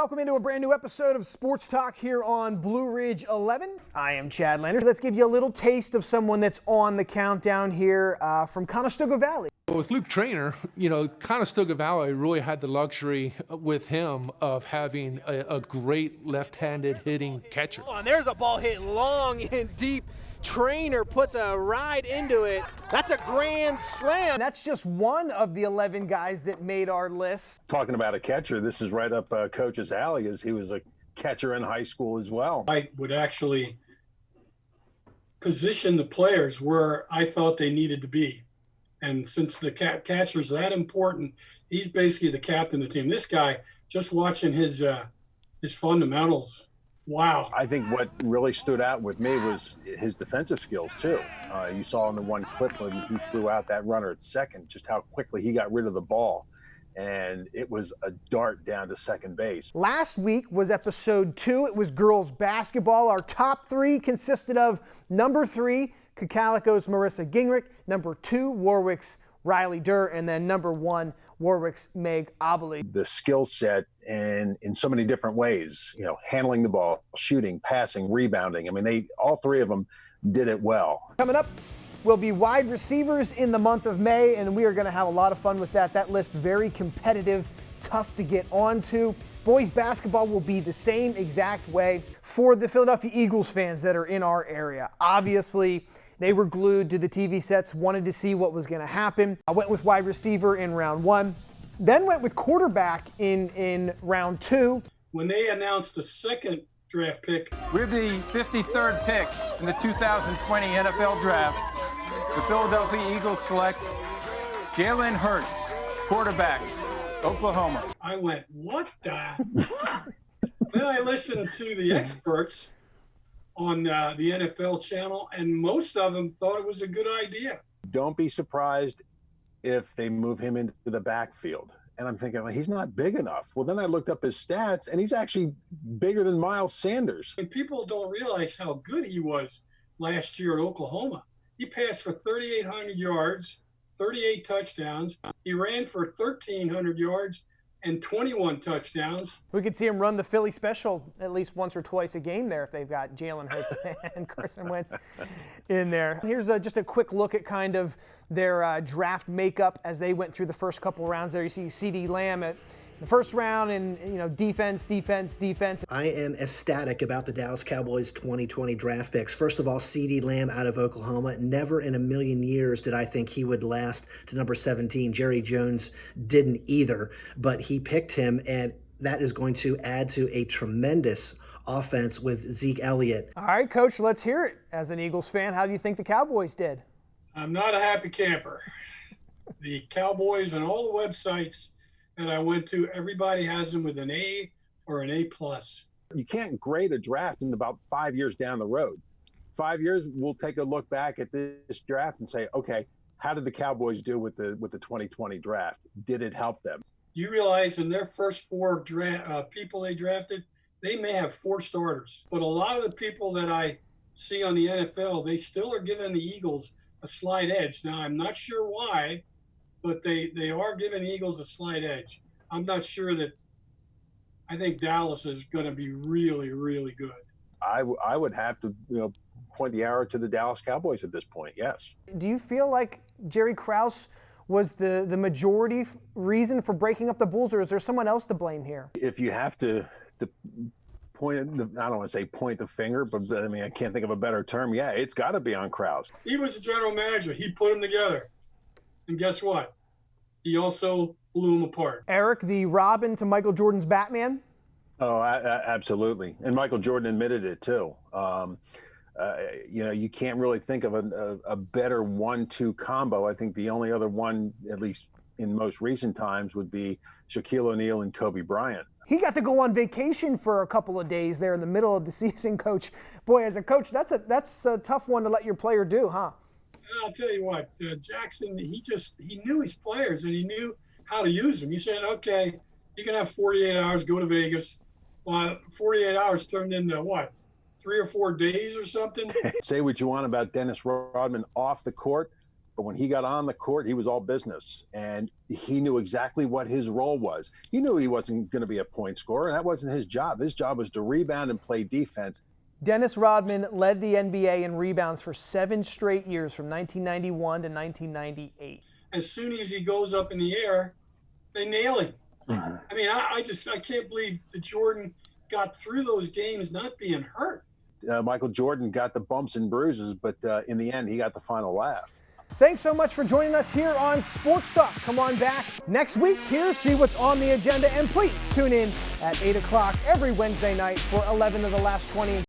Welcome into a brand new episode of Sports Talk here on Blue Ridge 11. I am Chad Landers. Let's give you a little taste of someone that's on the countdown here from Conestoga Valley. With Luke Trainer, Conestoga Valley really had the luxury with him of having a great left-handed hitting catcher. Oh, and there's a ball hit long and deep. Trainer puts a ride into it. That's a grand slam. That's just one of the 11 guys that made our list. Talking about a catcher, this is right up Coach's alley, as he was a catcher in high school as well. I would actually position the players where I thought they needed to be. And since the catcher's that important, he's basically the captain of the team. This guy, just watching his fundamentals, wow. I think what really stood out with me was his defensive skills, too. You saw in the one clip when he threw out that runner at second, just how quickly he got rid of the ball. And it was a dart down to second base. Last week was episode 2. It was girls basketball. Our top 3 consisted of number 3, Cocalico's Marissa Gingrich, number 2, Warwick's Riley Durr, and then number 1, Warwick's Meg Obley. The skill set and in so many different ways, handling the ball, shooting, passing, rebounding. I mean, all 3 of them did it well. Coming up will be wide receivers in the month of May, and we are going to have a lot of fun with that. That list very competitive, tough to get onto. Boys basketball will be the same exact way for the Philadelphia Eagles fans that are in our area. Obviously, they were glued to the TV sets, wanted to see what was going to happen. I went with wide receiver in round 1, then went with quarterback in round 2. When they announced the second draft pick, we're the 53rd pick in the 2020 NFL Draft. The Philadelphia Eagles select Jalen Hurts, quarterback, Oklahoma. I went, what the? Then I listened to the experts on the NFL channel, and most of them thought it was a good idea. Don't be surprised if they move him into the backfield. And I'm thinking, well, he's not big enough. Well, then I looked up his stats, and he's actually bigger than Miles Sanders. And people don't realize how good he was last year at Oklahoma. He passed for 3,800 yards, 38 touchdowns. He ran for 1,300 yards and 21 touchdowns. We could see him run the Philly special at least once or twice a game there if they've got Jalen Hurts and Carson Wentz in there. Here's just a quick look at kind of their draft makeup as they went through the first couple rounds there. You see CeeDee Lamb at the first round and, defense. I am ecstatic about the Dallas Cowboys 2020 draft picks. First of all, CeeDee Lamb out of Oklahoma. Never in a million years did I think he would last to number 17. Jerry Jones didn't either, but he picked him, and that is going to add to a tremendous offense with Zeke Elliott. All right, Coach, let's hear it. As an Eagles fan, how do you think the Cowboys did? I'm not a happy camper. The Cowboys and all the websites that I went to, everybody has them with an A or an A+. You can't grade a draft in about 5 years down the road. 5 years, we'll take a look back at this draft and say, okay, how did the Cowboys do with the 2020 draft? Did it help them? You realize in their first 4 people they drafted, they may have 4 starters. But a lot of the people that I see on the NFL, they still are giving the Eagles a slight edge. Now, I'm not sure why, but they are giving the Eagles a slight edge. I'm not sure that – I think Dallas is going to be really, really good. I would have to, point the arrow to the Dallas Cowboys at this point, yes. Do you feel like Jerry Krause was the majority reason for breaking up the Bulls, or is there someone else to blame here? If you have to point, I don't want to say point the finger, but I mean, I can't think of a better term. Yeah, it's got to be on Krause. He was the general manager. He put them together. And guess what? He also blew them apart. Eric, the Robin to Michael Jordan's Batman? Oh, absolutely. And Michael Jordan admitted it too. You can't really think of a better 1-2 combo. I think the only other one, at least in most recent times, would be Shaquille O'Neal and Kobe Bryant. He got to go on vacation for a couple of days there in the middle of the season, Coach. Boy, as a coach, that's a tough one to let your player do, huh? I'll tell you what, Jackson, he knew his players and he knew how to use them. He said, okay, you can have 48 hours, go to Vegas. Well, 48 hours turned into what, 3 or 4 days or something? Say what you want about Dennis Rodman off the court. But when he got on the court, he was all business, and he knew exactly what his role was. He knew he wasn't going to be a point scorer, and that wasn't his job. His job was to rebound and play defense. Dennis Rodman led the NBA in rebounds for 7 straight years from 1991 to 1998. As soon as he goes up in the air, they nail him. Mm-hmm. I mean, I can't believe that Jordan got through those games not being hurt. Michael Jordan got the bumps and bruises, but in the end, he got the final laugh. Thanks so much for joining us here on Sports Talk. Come on back next week here, see what's on the agenda, and please tune in at 8 o'clock every Wednesday night for 11 of the last 20.